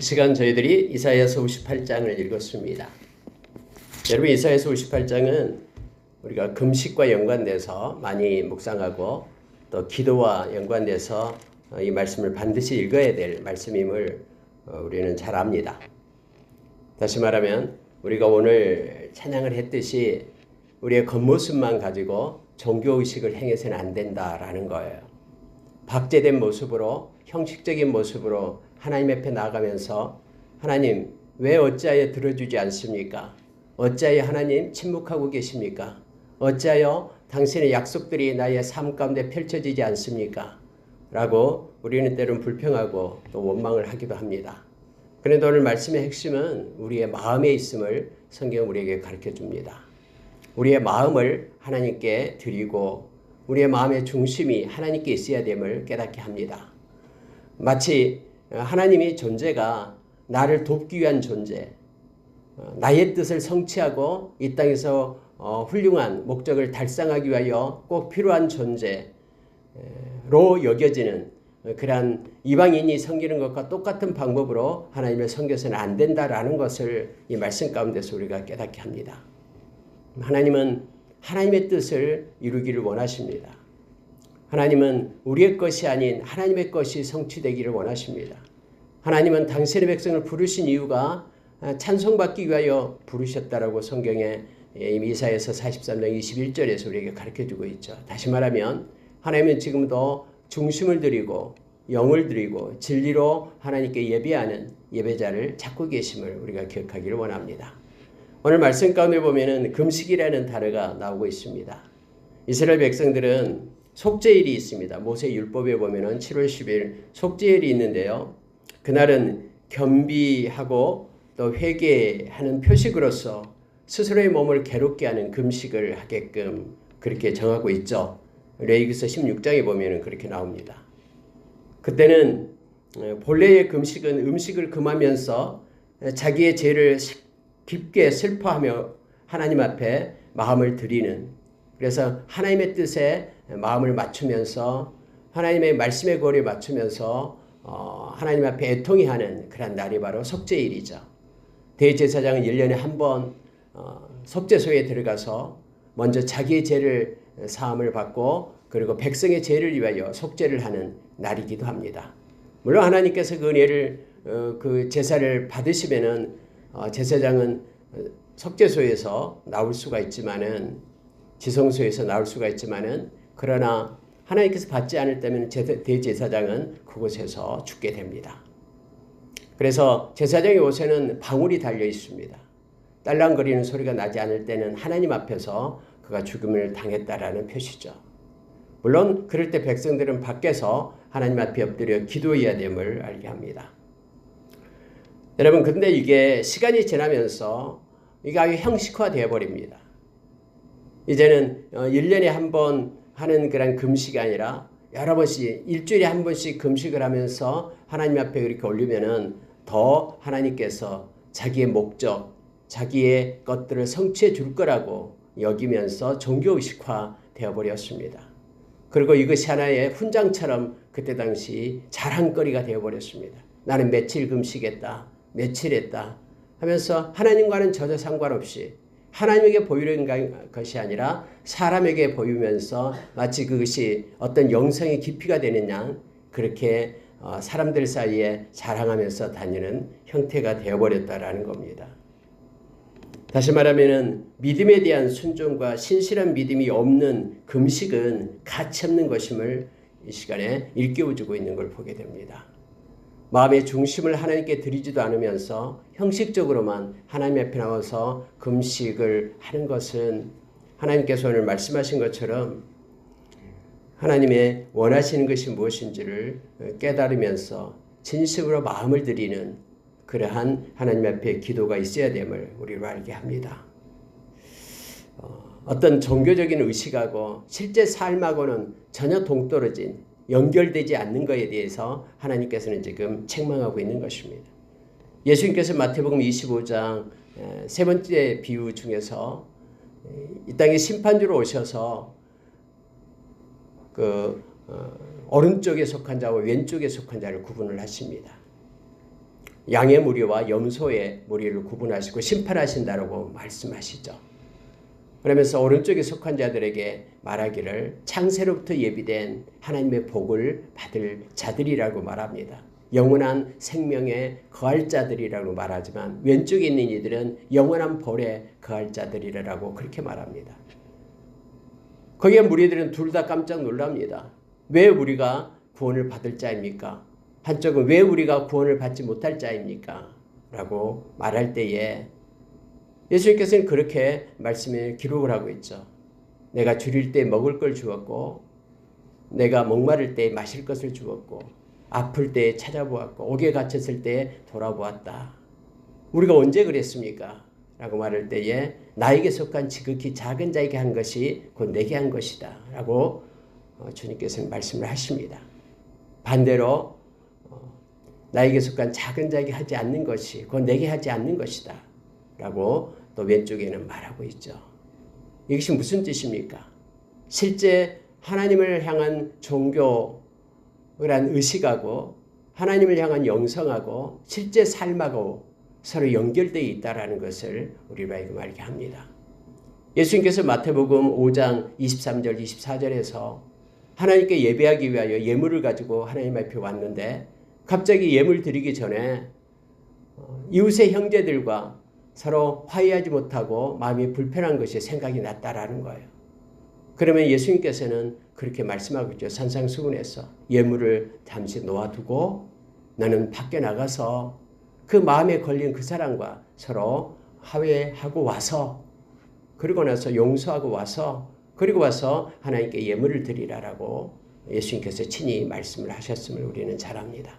이 시간 저희들이 이사야서 58장을 읽었습니다. 여러분, 이사야서 58장은 우리가 금식과 연관돼서 많이 묵상하고 또 기도와 연관돼서 이 말씀을 반드시 읽어야 될 말씀임을 우리는 잘 압니다. 다시 말하면 우리가 오늘 찬양을 했듯이 우리의 겉모습만 가지고 종교의식을 행해서는 안 된다라는 거예요. 박제된 모습으로, 형식적인 모습으로 하나님 앞에 나아가면서 하나님 왜 어찌하여 들어주지 않습니까? 어찌하여 하나님 침묵하고 계십니까? 어찌하여 당신의 약속들이 나의 삶 가운데 펼쳐지지 않습니까? 라고 우리는 때로는 불평하고 또 원망을 하기도 합니다. 그런데 오늘 말씀의 핵심은 우리의 마음에 있음을 성경은 우리에게 가르쳐 줍니다. 우리의 마음을 하나님께 드리고 우리의 마음의 중심이 하나님께 있어야 됨을 깨닫게 합니다. 마치 하나님의 존재가 나를 돕기 위한 존재, 나의 뜻을 성취하고 이 땅에서 훌륭한 목적을 달성하기 위하여 꼭 필요한 존재로 여겨지는 그러한 이방인이 섬기는 것과 똑같은 방법으로 하나님을 섬겨서는 안 된다라는 것을 이 말씀 가운데서 우리가 깨닫게 합니다. 하나님은 하나님의 뜻을 이루기를 원하십니다. 하나님은 우리의 것이 아닌 하나님의 것이 성취되기를 원하십니다. 하나님은 당신의 백성을 부르신 이유가 찬송받기 위하여 부르셨다라고 성경에 이사야서 43장 21절에서 우리에게 가르쳐주고 있죠. 다시 말하면 하나님은 지금도 중심을 드리고 영을 드리고 진리로 하나님께 예배하는 예배자를 찾고 계심을 우리가 기억하기를 원합니다. 오늘 말씀 가운데 보면은 금식이라는 단어가 나오고 있습니다. 이스라엘 백성들은 속죄일이 있습니다. 모세 율법에 보면은 7월 10일 속죄일이 있는데요. 그날은 겸비하고 또 회개하는 표식으로서 스스로의 몸을 괴롭게 하는 금식을 하게끔 그렇게 정하고 있죠. 레위기서 16장에 보면은 그렇게 나옵니다. 그때는 본래의 금식은 음식을 금하면서 자기의 죄를 깊게 슬퍼하며 하나님 앞에 마음을 드리는, 그래서 하나님의 뜻에 마음을 맞추면서 하나님의 말씀의 거리에 맞추면서 하나님 앞에 애통해 하는 그런 날이 바로 속죄일이죠. 대제사장은 1년에 한 번 속죄소에 들어가서 먼저 자기의 죄를 사함을 받고 그리고 백성의 죄를 위하여 속죄를 하는 날이기도 합니다. 물론 하나님께서 그 은혜를 그 제사를 받으시면은 제사장은 속죄소에서 나올 수가 있지만은 지성소에서 나올 수가 있지만은 그러나 하나님께서 받지 않을 때면 대제사장은 그곳에서 죽게 됩니다. 그래서 제사장의 옷에는 방울이 달려 있습니다. 딸랑거리는 소리가 나지 않을 때는 하나님 앞에서 그가 죽음을 당했다라는 표시죠. 물론 그럴 때 백성들은 밖에서 하나님 앞에 엎드려 기도해야 됨을 알게 합니다. 여러분, 근데 이게 시간이 지나면서 이게 아주 형식화되어 버립니다. 이제는 1년에 한 번 하는 그런 금식이 아니라 여러 번씩 일주일에 한 번씩 금식을 하면서 하나님 앞에 이렇게 올리면은 더 하나님께서 자기의 목적, 자기의 것들을 성취해 줄 거라고 여기면서 종교의식화 되어버렸습니다. 그리고 이것이 하나의 훈장처럼 그때 당시 자랑거리가 되어버렸습니다. 나는 며칠 금식했다, 며칠 했다 하면서 하나님과는 전혀 상관없이 하나님에게 보이는 것이 아니라 사람에게 보이면서 마치 그것이 어떤 영성의 깊이가 되느냐 그렇게 사람들 사이에 자랑하면서 다니는 형태가 되어버렸다라는 겁니다. 다시 말하면 믿음에 대한 순종과 신실한 믿음이 없는 금식은 가치 없는 것임을 이 시간에 일깨워주고 있는 걸 보게 됩니다. 마음의 중심을 하나님께 드리지도 않으면서 형식적으로만 하나님 앞에 나와서 금식을 하는 것은 하나님께서 오늘 말씀하신 것처럼 하나님의 원하시는 것이 무엇인지를 깨달으면서 진심으로 마음을 드리는 그러한 하나님 앞에 기도가 있어야 됨을 우리로 알게 합니다. 어떤 종교적인 의식하고 실제 삶하고는 전혀 동떨어진 연결되지 않는 것에 대해서 하나님께서는 지금 책망하고 있는 것입니다. 예수님께서 마태복음 25장 세 번째 비유 중에서 이 땅에 심판주로 오셔서 오른쪽에 속한 자와 왼쪽에 속한 자를 구분을 하십니다. 양의 무리와 염소의 무리를 구분하시고 심판하신다라고 말씀하시죠. 그러면서 오른쪽에 속한 자들에게 말하기를 창세로부터 예비된 하나님의 복을 받을 자들이라고 말합니다. 영원한 생명에 거할 자들이라고 말하지만 왼쪽에 있는 이들은 영원한 벌에 거할 자들이라고 그렇게 말합니다. 거기에 무리들은 둘 다 깜짝 놀랍니다. 왜 우리가 구원을 받을 자입니까? 한쪽은 왜 우리가 구원을 받지 못할 자입니까? 라고 말할 때에 예수님께서는 그렇게 말씀에 기록을 하고 있죠. 내가 줄일 때 먹을 걸 주었고 내가 목마를 때 마실 것을 주었고 아플 때 찾아보았고 옥에 갇혔을 때 돌아보았다. 우리가 언제 그랬습니까? 라고 말할 때에 나에게 속한 지극히 작은 자에게 한 것이 곧 내게 한 것이다. 라고 주님께서는 말씀을 하십니다. 반대로 나에게 속한 작은 자에게 하지 않는 것이 곧 내게 하지 않는 것이다. 라고 또 왼쪽에는 말하고 있죠. 이것이 무슨 뜻입니까? 실제 하나님을 향한 종교란 의식하고 하나님을 향한 영성하고 실제 삶하고 서로 연결되어 있다는 것을 우리로 하여금 알게 합니다. 예수님께서 마태복음 5장 23절 24절에서 하나님께 예배하기 위하여 예물을 가지고 하나님 앞에 왔는데 갑자기 예물 드리기 전에 이웃의 형제들과 서로 화해하지 못하고 마음이 불편한 것이 생각이 났다라는 거예요. 그러면 예수님께서는 그렇게 말씀하고 있죠. 산상수훈에서 예물을 잠시 놓아두고 너는 밖에 나가서 그 마음에 걸린 그 사람과 서로 화해하고 와서 그리고 나서 용서하고 와서 그리고 와서 하나님께 예물을 드리라라고 예수님께서 친히 말씀을 하셨음을 우리는 잘 압니다.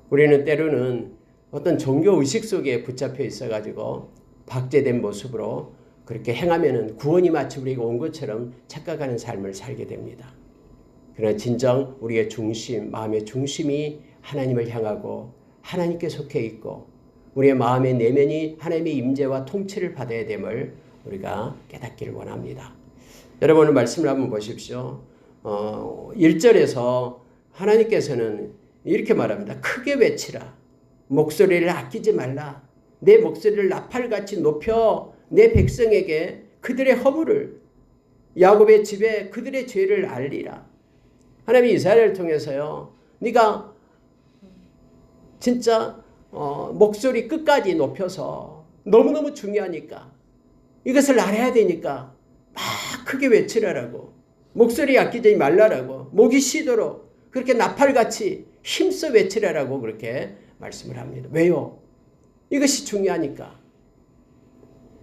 우리는 때로는 어떤 종교의식 속에 붙잡혀 있어가지고 박제된 모습으로 그렇게 행하면은 구원이 마치 우리가 온 것처럼 착각하는 삶을 살게 됩니다. 그러나 진정 우리의 중심, 마음의 중심이 하나님을 향하고 하나님께 속해 있고 우리의 마음의 내면이 하나님의 임재와 통치를 받아야 됨을 우리가 깨닫기를 원합니다. 여러분 오늘 말씀을 한번 보십시오. 1절에서 하나님께서는 이렇게 말합니다. 크게 외치라. 목소리를 아끼지 말라. 내 목소리를 나팔같이 높여 내 백성에게 그들의 허물을 야곱의 집에 그들의 죄를 알리라. 하나님이 이스라엘을 통해서요. 네가 진짜 목소리 끝까지 높여서 너무너무 중요하니까 이것을 알아야 되니까 막 크게 외치라라고 목소리 아끼지 말라라고 목이 쉬도록 그렇게 나팔같이 힘써 외치라라고 그렇게 말씀을 합니다. 왜요? 이것이 중요하니까.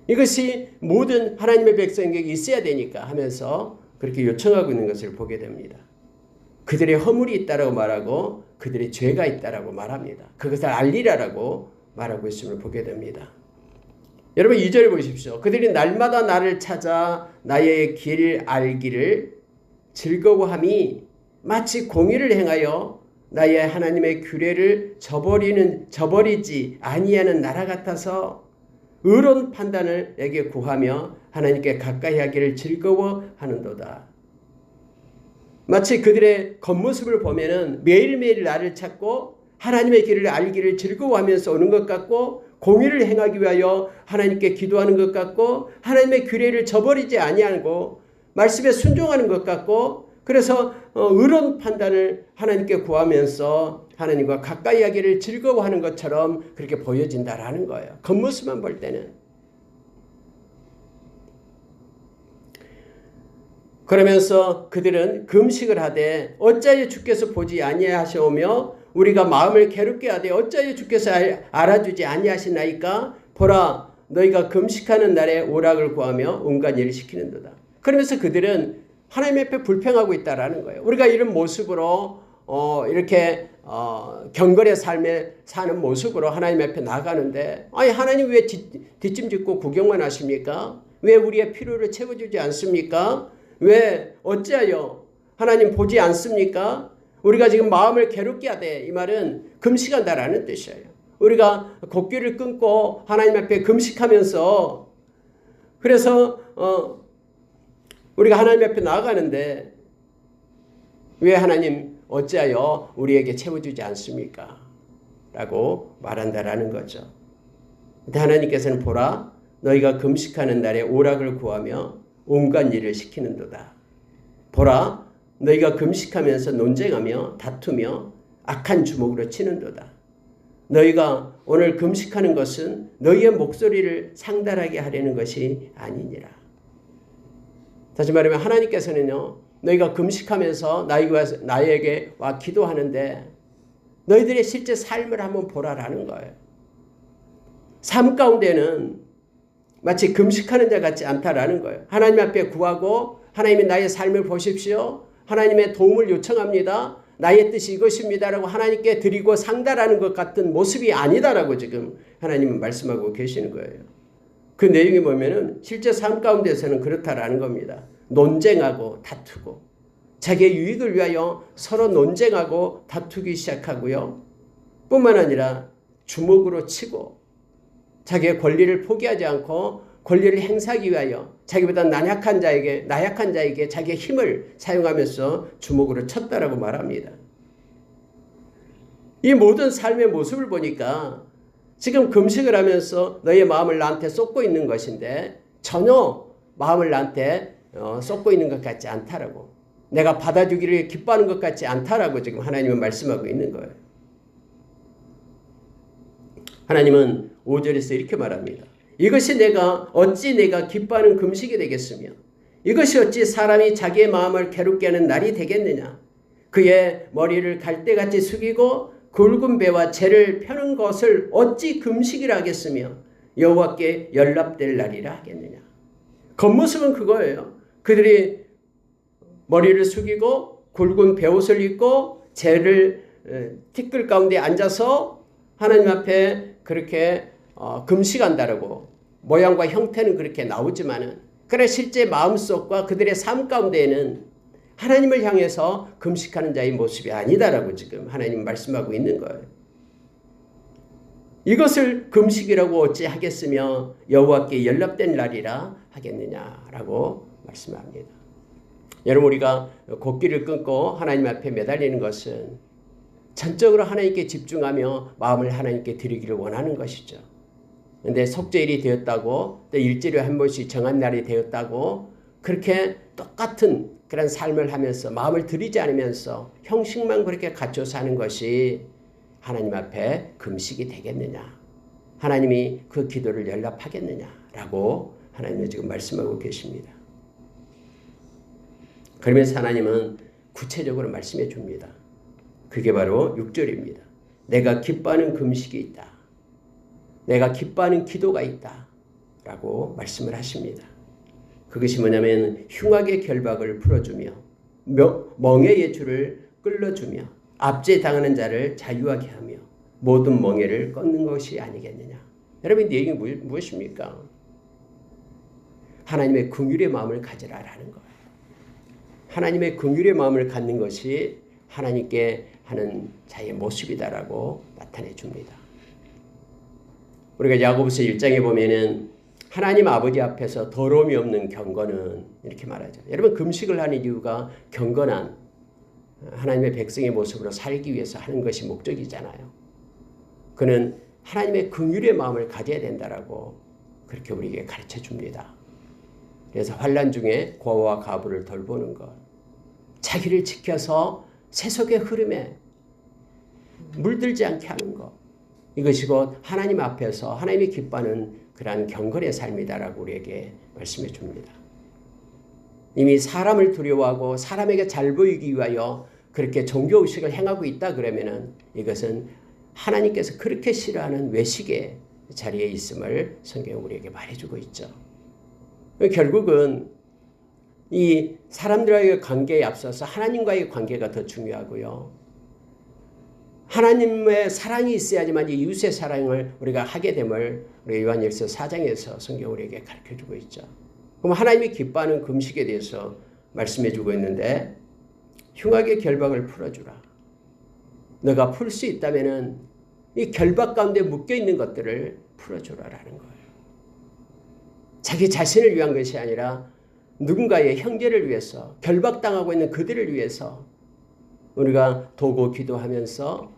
이것이 모든 하나님의 백성에게 있어야 되니까 하면서 그렇게 요청하고 있는 것을 보게 됩니다. 그들의 허물이 있다라고 말하고 그들의 죄가 있다라고 말합니다. 그것을 알리라라고 말하고 있음을 보게 됩니다. 여러분 2절 보십시오. 그들이 날마다 나를 찾아 나의 길 알기를 즐거워함이 마치 공의를 행하여 나의 하나님의 규례를 저버리지 아니하는 나라 같아서 의로운 판단을 내게 구하며 하나님께 가까이 하기를 즐거워하는도다. 마치 그들의 겉모습을 보면은 매일매일 나를 찾고 하나님의 길을 알기를 즐거워하면서 오는 것 같고 공의를 행하기 위하여 하나님께 기도하는 것 같고 하나님의 규례를 저버리지 아니하고 말씀에 순종하는 것 같고 그래서 의로운 판단을 하나님께 구하면서 하나님과 가까이 하기를 즐거워하는 것처럼 그렇게 보여진다라는 거예요. 겉모습만 볼 때는. 그러면서 그들은 금식을 하되 어찌하여 주께서 보지 아니하시오며 우리가 마음을 괴롭게 하되 어찌하여 주께서 알아주지 아니하시나이까 보라 너희가 금식하는 날에 오락을 구하며 온갖 일을 시키는도다. 그러면서 그들은 하나님 앞에 불평하고 있다라는 거예요. 우리가 이런 모습으로 이렇게 경건의 삶에 사는 모습으로 하나님 앞에 나가는데 아니 하나님 왜 뒷짐 짓고 구경만 하십니까? 왜 우리의 필요를 채워주지 않습니까? 왜 어찌하여 하나님 보지 않습니까? 우리가 지금 마음을 괴롭게 하되 이 말은 금식한다라는 뜻이에요. 우리가 곡기를 끊고 하나님 앞에 금식하면서 그래서 우리가 하나님 앞에 나아가는데 왜 하나님 어찌하여 우리에게 채워주지 않습니까? 라고 말한다라는 거죠. 근데 하나님께서는 보라, 너희가 금식하는 날에 오락을 구하며 온갖 일을 시키는도다. 보라, 너희가 금식하면서 논쟁하며 다투며 악한 주먹으로 치는도다. 너희가 오늘 금식하는 것은 너희의 목소리를 상달하게 하려는 것이 아니니라. 다시 말하면 하나님께서는요, 너희가 금식하면서 나에게 와 기도하는데 너희들의 실제 삶을 한번 보라라는 거예요. 삶 가운데는 마치 금식하는 자 같지 않다라는 거예요. 하나님 앞에 구하고 하나님이 나의 삶을 보십시오. 하나님의 도움을 요청합니다. 나의 뜻이 이것입니다라고 하나님께 드리고 상달하는 것 같은 모습이 아니다라고 지금 하나님은 말씀하고 계시는 거예요. 그 내용이 뭐냐면 실제 삶 가운데서는 그렇다라는 겁니다. 논쟁하고 다투고 자기의 유익을 위하여 서로 논쟁하고 다투기 시작하고요. 뿐만 아니라 주먹으로 치고 자기의 권리를 포기하지 않고 권리를 행사하기 위하여 자기보다 나약한 자에게 자기의 힘을 사용하면서 주먹으로 쳤다라고 말합니다. 이 모든 삶의 모습을 보니까 지금 금식을 하면서 너의 마음을 나한테 쏟고 있는 것인데 전혀 마음을 나한테 쏟고 있는 것 같지 않다라고, 내가 받아주기를 기뻐하는 것 같지 않다라고 지금 하나님은 말씀하고 있는 거예요. 하나님은 5절에서 이렇게 말합니다. 이것이 어찌 내가 기뻐하는 금식이 되겠으며 이것이 어찌 사람이 자기의 마음을 괴롭게 하는 날이 되겠느냐. 그의 머리를 갈대같이 숙이고 굵은 배와 재를 펴는 것을 어찌 금식이라 하겠으며 여호와께 연락될 날이라 하겠느냐. 겉모습은 그거예요. 그들이 머리를 숙이고 굵은 베옷을 입고 재를 티끌 가운데 앉아서 하나님 앞에 그렇게 금식한다라고 모양과 형태는 그렇게 나오지만은 그래 실제 마음속과 그들의 삶 가운데에는 하나님을 향해서 금식하는 자의 모습이 아니다라고 지금 하나님 말씀하고 있는 거예요. 이것을 금식이라고 어찌 하겠으며 여호와께 연락된 날이라 하겠느냐라고 말씀합니다. 여러분, 우리가 곡기를 끊고 하나님 앞에 매달리는 것은 전적으로 하나님께 집중하며 마음을 하나님께 드리기를 원하는 것이죠. 그런데 속죄일이 되었다고 또 일주일에 한 번씩 정한 날이 되었다고 그렇게 똑같은 그런 삶을 하면서 마음을 드리지 않으면서 형식만 그렇게 갖춰 사는 것이 하나님 앞에 금식이 되겠느냐, 하나님이 그 기도를 연락하겠느냐라고 하나님은 지금 말씀하고 계십니다. 그러면서 하나님은 구체적으로 말씀해 줍니다. 그게 바로 6절입니다. 내가 기뻐하는 금식이 있다. 내가 기뻐하는 기도가 있다. 라고 말씀을 하십니다. 그것이 뭐냐면 흉악의 결박을 풀어주며 멍에의 줄을 끌어주며 압제당하는 자를 자유하게 하며 모든 멍에를 꺾는 것이 아니겠느냐. 여러분, 이 내용이 무엇입니까? 하나님의 긍휼의 마음을 가지라라는 거예요. 하나님의 긍휼의 마음을 갖는 것이 하나님께 하는 자의 모습이다라고 나타내 줍니다. 우리가 야고보서 1장에 보면은 하나님 아버지 앞에서 더러움이 없는 경건은 이렇게 말하죠. 여러분, 금식을 하는 이유가 경건한 하나님의 백성의 모습으로 살기 위해서 하는 것이 목적이잖아요. 그는 하나님의 긍휼의 마음을 가져야 된다라고 그렇게 우리에게 가르쳐 줍니다. 그래서 환난 중에 고아와 과부를 돌보는 것, 자기를 지켜서 세속의 흐름에 물들지 않게 하는 것, 이것이 곧 하나님 앞에서 하나님이 기뻐하는 그러한 경건의 삶이다라고 우리에게 말씀해 줍니다. 이미 사람을 두려워하고 사람에게 잘 보이기 위하여 그렇게 종교의식을 행하고 있다 그러면은 이것은 하나님께서 그렇게 싫어하는 외식의 자리에 있음을 성경은 우리에게 말해주고 있죠. 결국은 이 사람들과의 관계에 앞서서 하나님과의 관계가 더 중요하고요. 하나님의 사랑이 있어야지만 이웃의 사랑을 우리가 하게 됨을 우리 요한일서 4장에서 성경 우리에게 가르쳐주고 있죠. 그럼 하나님이 기뻐하는 금식에 대해서 말씀해주고 있는데 흉악의 결박을 풀어주라. 너가 풀 수 있다면은 이 결박 가운데 묶여있는 것들을 풀어주라라는 거예요. 자기 자신을 위한 것이 아니라 누군가의 형제를 위해서, 결박당하고 있는 그들을 위해서 우리가 도고 기도하면서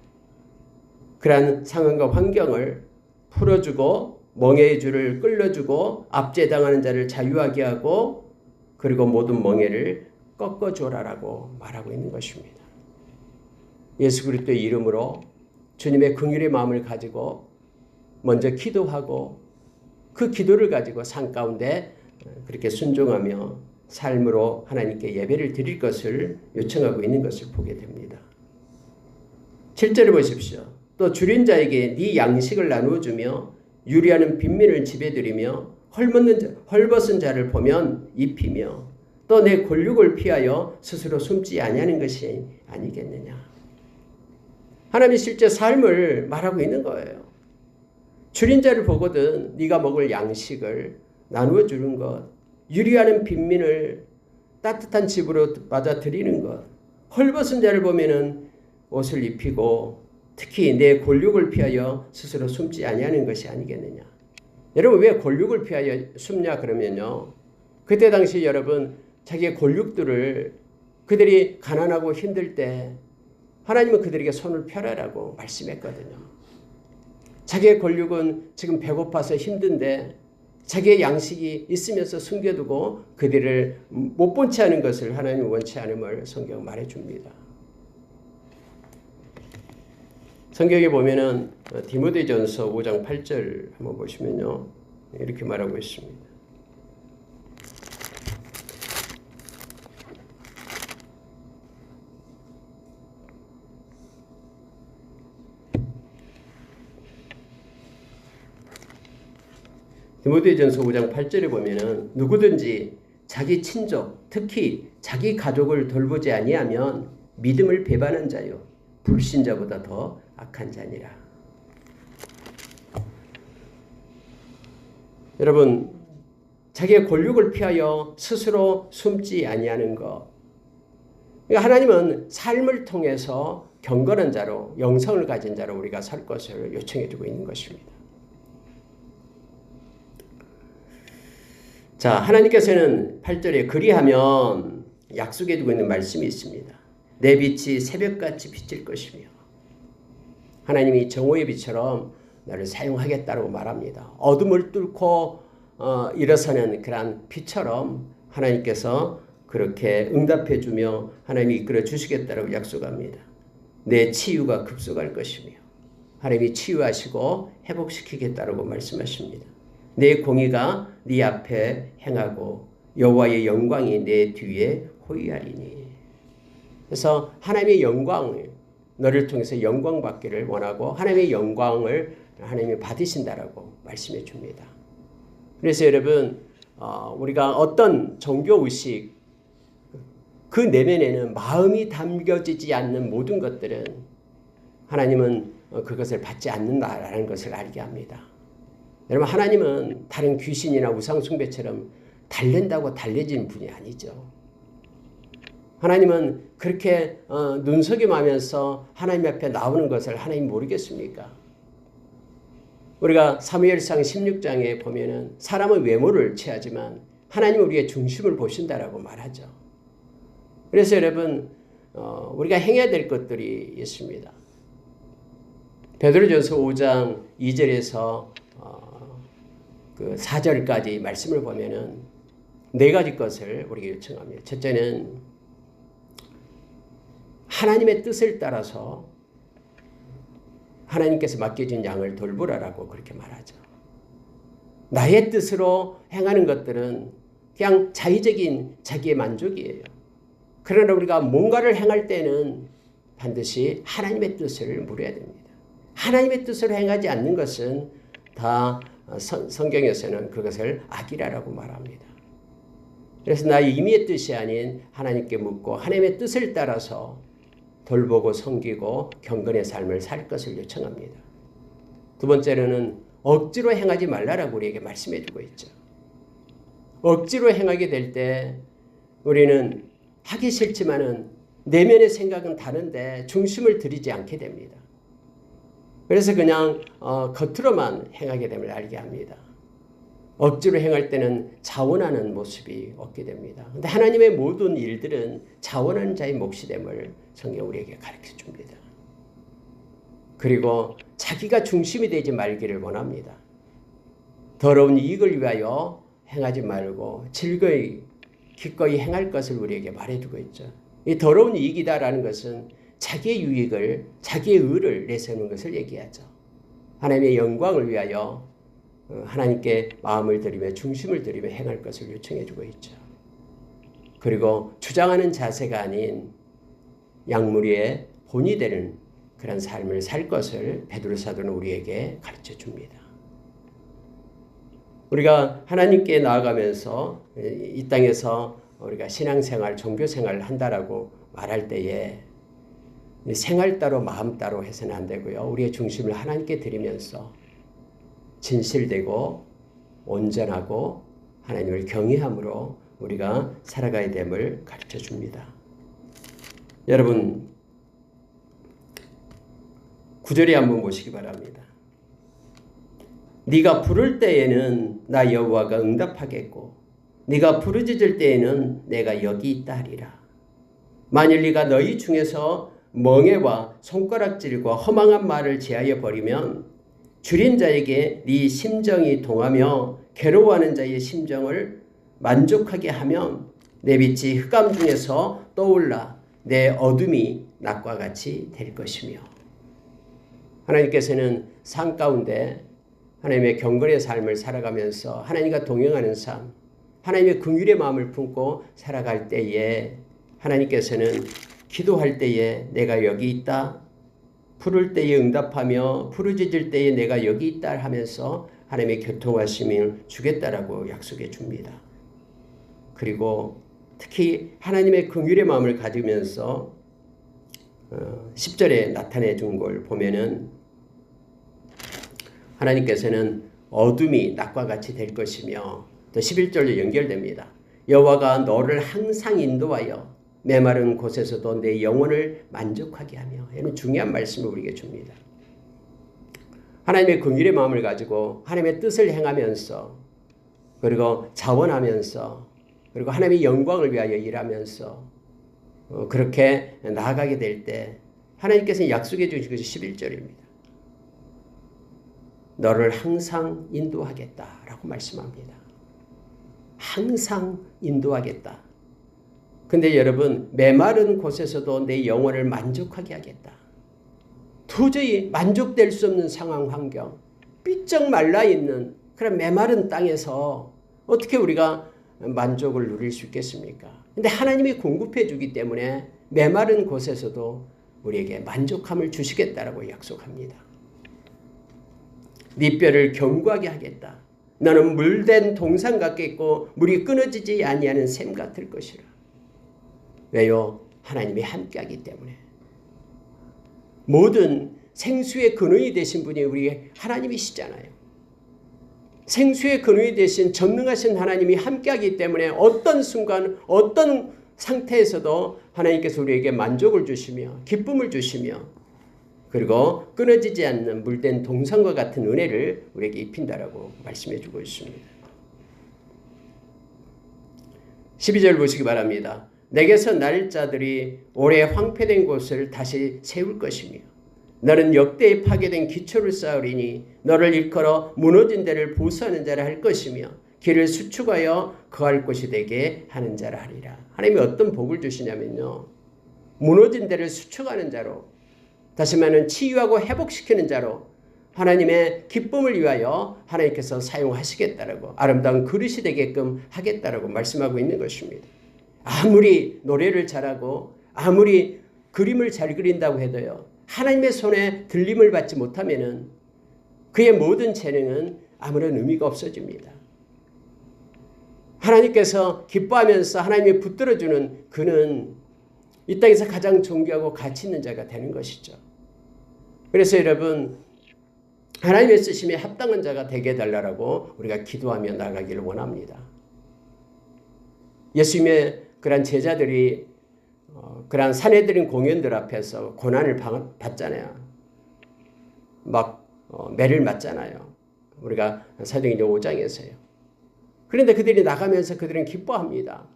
그러한 상황과 환경을 풀어주고 멍에의 줄을 끌어주고 압제당하는 자를 자유하게 하고 그리고 모든 멍에를 꺾어줘라라고 말하고 있는 것입니다. 예수 그리스도의 이름으로 주님의 긍휼의 마음을 가지고 먼저 기도하고 그 기도를 가지고 산 가운데 그렇게 순종하며 삶으로 하나님께 예배를 드릴 것을 요청하고 있는 것을 보게 됩니다. 7절을 보십시오. 또 줄인 자에게 네 양식을 나누어 주며 유리하는 빈민을 지배드리며 헐벗은 자를 보면 입히며 또 내 권력을 피하여 스스로 숨지 아니하는 것이 아니겠느냐. 하나님이 실제 삶을 말하고 있는 거예요. 줄인 자를 보거든 네가 먹을 양식을 나누어 주는 것, 유리하는 빈민을 따뜻한 집으로 맞아들이는 것, 헐벗은 자를 보면은 옷을 입히고 특히 내 권력을 피하여 스스로 숨지 아니하는 것이 아니겠느냐. 여러분 왜 권력을 피하여 숨냐 그러면요. 그때 당시 여러분 자기의 권력들을 그들이 가난하고 힘들 때 하나님은 그들에게 손을 펴라라고 말씀했거든요. 자기의 권력은 지금 배고파서 힘든데 자기의 양식이 있으면서 숨겨두고 그들을 못 본 채 하는 것을 하나님은 원치 않음을 성경은 말해줍니다. 성경에 보면은 디모데전서 5장 8절 한번 보시면요. 이렇게 말하고 있습니다. 디모데전서 5장 8절에 보면은 누구든지 자기 친족, 특히 자기 가족을 돌보지 아니하면 믿음을 배반한 자요 불신자보다 더 악한 자니라. 여러분, 자기의 권력을 피하여 스스로 숨지 아니하는 것. 그러니까 하나님은 삶을 통해서 경건한 자로, 영성을 가진 자로 우리가 살 것을 요청해 주고 있는 것입니다. 자, 하나님께서는 8절에 그리하면 약속해 두고 있는 말씀이 있습니다. 내 빛이 새벽같이 비칠 것이며 하나님이 정오의 빛처럼 나를 사용하겠다고 말합니다. 어둠을 뚫고 일어서는 그러한 빛처럼 하나님께서 그렇게 응답해 주며 하나님이 이끌어 주시겠다고 약속합니다. 내 치유가 급속할 것이며 하나님이 치유하시고 회복시키겠다고 말씀하십니다. 내 공의가 네 앞에 행하고 여호와의 영광이 내 뒤에 호위하리니. 그래서 하나님의 영광, 너를 통해서 영광 받기를 원하고 하나님의 영광을 하나님이 받으신다라고 말씀해 줍니다. 그래서 여러분 우리가 어떤 종교의식 그 내면에는 마음이 담겨지지 않는 모든 것들은 하나님은 그것을 받지 않는다라는 것을 알게 합니다. 여러분 하나님은 다른 귀신이나 우상숭배처럼 달랜다고 달래지는 분이 아니죠. 하나님은 그렇게 눈속임하면서 하나님 앞에 나오는 것을 하나님 모르겠습니까? 우리가 사무엘상 16장에 보면은 사람은 외모를 취하지만 하나님은 우리의 중심을 보신다라고 말하죠. 그래서 여러분 우리가 행해야 될 것들이 있습니다. 베드로전서 5장 2절에서 그 4절까지 말씀을 보면은 네 가지 것을 우리에게 요청합니다. 첫째는 하나님의 뜻을 따라서 하나님께서 맡겨진 양을 돌보라라고 그렇게 말하죠. 나의 뜻으로 행하는 것들은 그냥 자의적인 자기의 만족이에요. 그러나 우리가 뭔가를 행할 때는 반드시 하나님의 뜻을 물어야 됩니다. 하나님의 뜻으로 행하지 않는 것은 다 성경에서는 그것을 악이라고 말합니다. 그래서 나의 임의의 뜻이 아닌 하나님께 묻고 하나님의 뜻을 따라서 돌보고 섬기고 경건의 삶을 살 것을 요청합니다. 두 번째로는 억지로 행하지 말라라고 우리에게 말씀해 주고 있죠. 억지로 행하게 될 때 우리는 하기 싫지만은 내면의 생각은 다른데 중심을 들이지 않게 됩니다. 그래서 그냥 겉으로만 행하게 됨을 알게 합니다. 억지로 행할 때는 자원하는 모습이 없게 됩니다. 그런데 하나님의 모든 일들은 자원하는 자의 몫이 됨을 성경 우리에게 가르쳐 줍니다. 그리고 자기가 중심이 되지 말기를 원합니다. 더러운 이익을 위하여 행하지 말고 즐거이 기꺼이 행할 것을 우리에게 말해주고 있죠. 이 더러운 이익이다라는 것은 자기의 유익을, 자기의 의를 내세우는 것을 얘기하죠. 하나님의 영광을 위하여 하나님께 마음을 들이며 중심을 들이며 행할 것을 요청해주고 있죠. 그리고 주장하는 자세가 아닌 양무리의 본이 되는 그런 삶을 살 것을 베드로 사도는 우리에게 가르쳐 줍니다. 우리가 하나님께 나아가면서 이 땅에서 우리가 신앙생활, 종교생활을 한다라고 말할 때에 생활 따로 마음 따로 해서는 안 되고요. 우리의 중심을 하나님께 드리면서 진실되고 온전하고 하나님을 경외함으로 우리가 살아가야 됨을 가르쳐 줍니다. 여러분 9절에 한번 보시기 바랍니다. 네가 부를 때에는 나 여호와가 응답하겠고 네가 부르짖을 때에는 내가 여기 있다 하리라. 만일 네가 너희 중에서 멍에와 손가락질과 허망한 말을 제하여 버리면 줄인 자에게 네 심정이 동하며 괴로워하는 자의 심정을 만족하게 하면 내 빛이 흑암 중에서 떠올라 내 어둠이 낮과 같이 될 것이며. 하나님께서는 삶 가운데 하나님의 경건의 삶을 살아가면서 하나님과 동행하는 삶, 하나님의 긍휼의 마음을 품고 살아갈 때에 하나님께서는 기도할 때에 내가 여기 있다, 부를 때에 응답하며 부르짖을 때에 내가 여기 있다 하면서 하나님의 교통하심을 주겠다라고 약속해 줍니다. 그리고 특히 하나님의 긍휼의 마음을 가지면서 10절에 나타내 준 걸 보면은 하나님께서는 어둠이 낮과 같이 될 것이며 또 11절로 연결됩니다. 여호와가 너를 항상 인도하여 메마른 곳에서도 내 영혼을 만족하게 하며. 이런 중요한 말씀을 우리에게 줍니다. 하나님의 긍휼의 마음을 가지고 하나님의 뜻을 행하면서 그리고 자원하면서 그리고 하나님의 영광을 위하여 일하면서 그렇게 나아가게 될 때 하나님께서 약속해 주신 것이 11절입니다. 너를 항상 인도하겠다라고 말씀합니다. 항상 인도하겠다. 근데 여러분 메마른 곳에서도 내 영혼을 만족하게 하겠다. 도저히 만족될 수 없는 상황 환경, 삐쩍 말라있는 그런 메마른 땅에서 어떻게 우리가 만족을 누릴 수 있겠습니까? 근데 하나님이 공급해 주기 때문에 메마른 곳에서도 우리에게 만족함을 주시겠다라고 약속합니다. 네 뼈를 견고하게 하겠다. 너는 물된 동산 같겠고 물이 끊어지지 아니하는 샘 같을 것이라. 왜요? 하나님이 함께하기 때문에. 모든 생수의 근원이 되신 분이 우리 하나님이시잖아요. 생수의 근원이 되신 전능하신 하나님이 함께하기 때문에 어떤 순간 어떤 상태에서도 하나님께서 우리에게 만족을 주시며 기쁨을 주시며 그리고 끊어지지 않는 물된 동산과 같은 은혜를 우리에게 입힌다라고 말씀해 주고 있습니다. 12절 보시기 바랍니다. 내게서 날 자들이 오래 황폐된 곳을 다시 세울 것이며 너는 역대에 파괴된 기초를 쌓으리니 너를 일컬어 무너진 데를 보수하는 자라 할 것이며 길을 수축하여 거할 곳이 되게 하는 자라 하리라. 하나님이 어떤 복을 주시냐면요. 무너진 데를 수축하는 자로 다시 말하면 치유하고 회복시키는 자로 하나님의 기쁨을 위하여 하나님께서 사용하시겠다라고 아름다운 그릇이 되게끔 하겠다라고 말씀하고 있는 것입니다. 아무리 노래를 잘하고 아무리 그림을 잘 그린다고 해도요. 하나님의 손에 들림을 받지 못하면은 그의 모든 재능은 아무런 의미가 없어집니다. 하나님께서 기뻐하면서 하나님이 붙들어주는 그는 이 땅에서 가장 존귀하고 가치 있는 자가 되는 것이죠. 그래서 여러분 하나님의 쓰심에 합당한 자가 되게 해달라고 우리가 기도하며 나가기를 원합니다. 예수님의 그런 제자들이 그런 사내들인 공연들 앞에서 고난을 받잖아요. 막 매를 맞잖아요. 우리가 사도행전 5장에서요. 그런데 그들이 나가면서 그들은 기뻐합니다.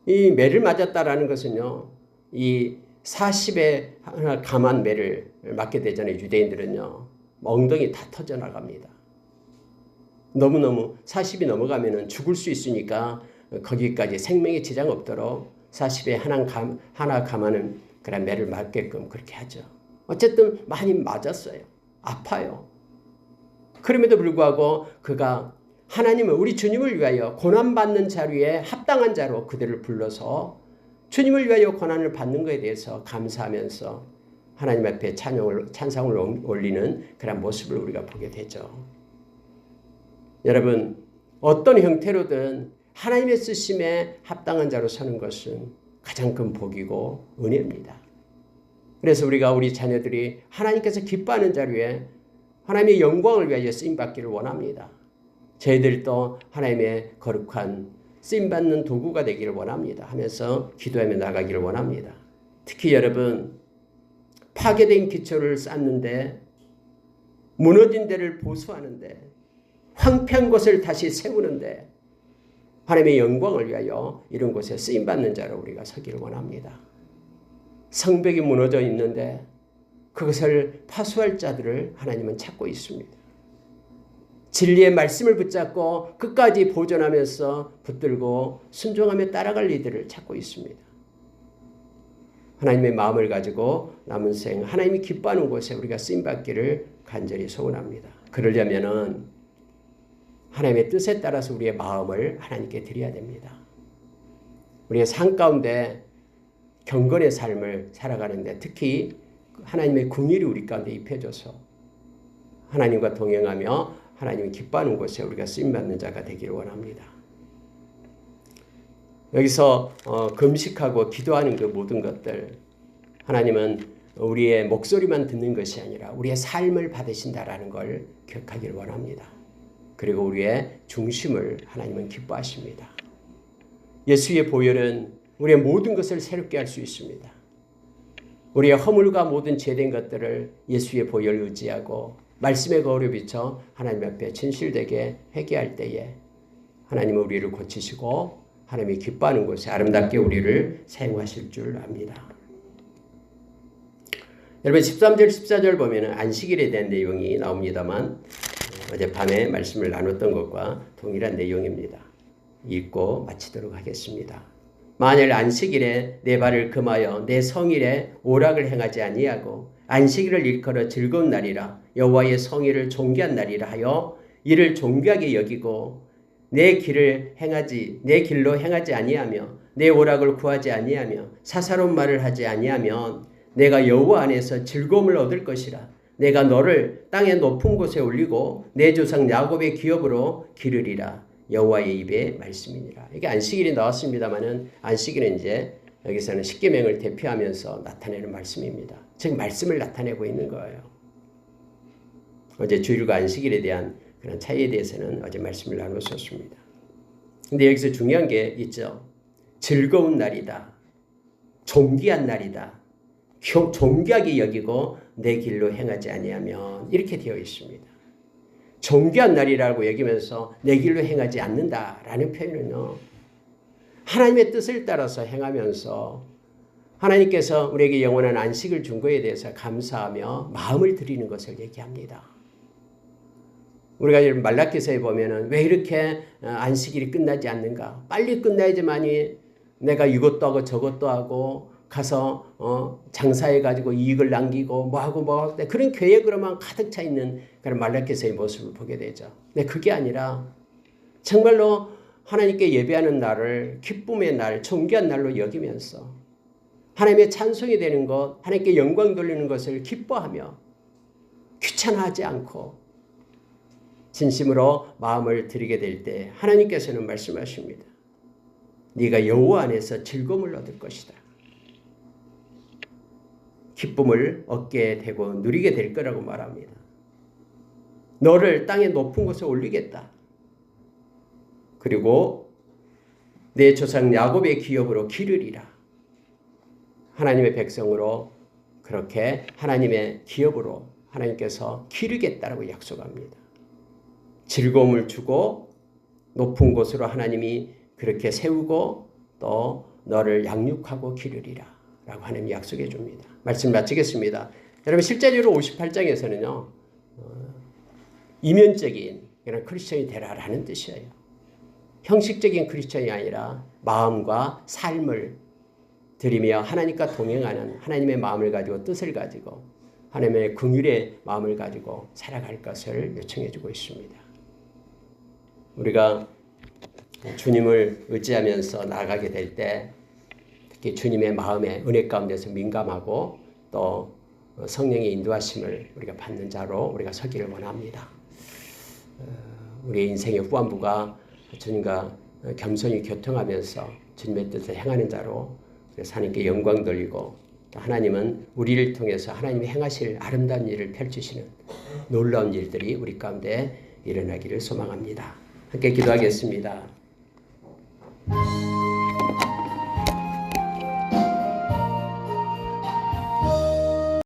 이 매를 맞았다라는 것은요. 이 40에 하나 감한 매를 맞게 되잖아요. 유대인들은요. 엉덩이 다 터져나갑니다. 너무너무 40이 넘어가면 죽을 수 있으니까 거기까지 생명에 지장 없도록 40에 하나 감하는 그런 매를 맞게끔 그렇게 하죠. 어쨌든 많이 맞았어요. 아파요. 그럼에도 불구하고 그가 하나님은 우리 주님을 위하여 고난받는 자리에 합당한 자로 그들을 불러서 주님을 위하여 고난을 받는 것에 대해서 감사하면서 하나님 앞에 찬상을 올리는 그런 모습을 우리가 보게 되죠. 여러분, 어떤 형태로든 하나님의 쓰심에 합당한 자로 서는 것은 가장 큰 복이고 은혜입니다. 그래서 우리가 우리 자녀들이 하나님께서 기뻐하는 자리에 하나님의 영광을 위하여 쓰임받기를 원합니다. 저희들도 하나님의 거룩한 쓰임받는 도구가 되기를 원합니다 하면서 기도하며 나가기를 원합니다. 특히 여러분, 파괴된 기초를 쌓는데, 무너진 데를 보수하는데, 황폐한 곳을 다시 세우는데 하나님의 영광을 위하여 이런 곳에 쓰임받는 자로 우리가 서기를 원합니다. 성벽이 무너져 있는데 그것을 파수할 자들을 하나님은 찾고 있습니다. 진리의 말씀을 붙잡고 끝까지 보존하면서 붙들고 순종하며 따라갈 이들을 찾고 있습니다. 하나님의 마음을 가지고 남은 생 하나님이 기뻐하는 곳에 우리가 쓰임받기를 간절히 소원합니다. 그러려면 하나님의 뜻에 따라서 우리의 마음을 하나님께 드려야 됩니다. 우리의 삶 가운데 경건의 삶을 살아가는데 특히 하나님의 긍휼이 우리 가운데 입혀져서 하나님과 동행하며 하나님이 기뻐하는 곳에 우리가 쓰임받는 자가 되기를 원합니다. 여기서 금식하고 기도하는 그 모든 것들, 하나님은 우리의 목소리만 듣는 것이 아니라 우리의 삶을 받으신다라는 걸 기억하기를 원합니다. 그리고 우리의 중심을 하나님은 기뻐하십니다. 예수의 보혈은 우리의 모든 것을 새롭게 할 수 있습니다. 우리의 허물과 모든 죄된 것들을 예수의 보혈을 의지하고 말씀의 거울에 비춰 하나님 앞에 진실되게 회개할 때에 하나님은 우리를 고치시고 하나님이 기뻐하는 곳에 아름답게 우리를 사용하실 줄 압니다. 여러분 13절 14절 보면 안식일에 대한 내용이 나옵니다만 어젯밤에 말씀을 나눴던 것과 동일한 내용입니다. 읽고 마치도록 하겠습니다. 만일 안식일에 내 발을 금하여 내 성일에 오락을 행하지 아니하고 안식일을 일컬어 즐거운 날이라 여호와의 성일을 존귀한 날이라 하여 이를 존귀하게 여기고 내 길로 행하지 아니하며 내 오락을 구하지 아니하며 사사로운 말을 하지 아니하면 내가 여호와 안에서 즐거움을 얻을 것이라. 내가 너를 땅의 높은 곳에 올리고 내 조상 야곱의 기업으로 기르리라. 여호와의 입의 말씀이니라. 이게 안식일이 나왔습니다만은 안식일은 이제 여기서는 십계명을 대표하면서 나타내는 말씀입니다. 즉 말씀을 나타내고 있는 거예요. 어제 주일과 안식일에 대한 그런 차이에 대해서는 어제 말씀을 나눴었습니다. 근데 여기서 중요한 게 있죠. 즐거운 날이다. 존귀한 날이다. 존귀하게 여기고 내 길로 행하지 아니하면 이렇게 되어 있습니다. 존귀한 날이라고 여기면서 내 길로 행하지 않는다라는 표현은요. 하나님의 뜻을 따라서 행하면서 하나님께서 우리에게 영원한 안식을 준 것에 대해서 감사하며 마음을 드리는 것을 얘기합니다. 우리가 말라기서에 보면은 왜 이렇게 안식일이 끝나지 않는가? 빨리 끝나야지만이 내가 이것도 하고 저것도 하고 가서 장사해가지고 이익을 남기고 뭐하고 그런 계획으로만 가득 차 있는 그런 말라기서의 모습을 보게 되죠. 근데 그게 아니라 정말로 하나님께 예배하는 날을 기쁨의 날, 존귀한 날로 여기면서 하나님의 찬송이 되는 것, 하나님께 영광 돌리는 것을 기뻐하며 귀찮아하지 않고 진심으로 마음을 드리게 될 때 하나님께서는 말씀하십니다. 네가 여호와 안에서 즐거움을 얻을 것이다. 기쁨을 얻게 되고 누리게 될 거라고 말합니다. 너를 땅의 높은 곳에 올리겠다. 그리고 내 조상 야곱의 기업으로 기르리라. 하나님의 백성으로 그렇게 하나님의 기업으로 하나님께서 기르겠다라고 약속합니다. 즐거움을 주고 높은 곳으로 하나님이 그렇게 세우고 또 너를 양육하고 기르리라. 라고 하나님이 약속해 줍니다. 말씀 마치겠습니다. 여러분 실제적으로 58장에서는요. 이면적인 그런 크리스천이 되라라는 뜻이에요. 형식적인 크리스천이 아니라 마음과 삶을 드리며 하나님과 동행하는 하나님의 마음을 가지고 뜻을 가지고 하나님의 긍휼의 마음을 가지고 살아갈 것을 요청해 주고 있습니다. 우리가 주님을 의지하면서 나아가게 될 때 특히 주님의 마음의 은혜 가운데서 민감하고 또 성령의 인도하심을 우리가 받는 자로 우리가 서기를 원합니다. 우리의 인생의 후반부가 주님과 겸손히 교통하면서 주님의 뜻을 행하는 자로 하나님께 영광 돌리고 또 하나님은 우리를 통해서 하나님이 행하실 아름다운 일을 펼치시는 놀라운 일들이 우리 가운데 일어나기를 소망합니다. 함께 기도하겠습니다.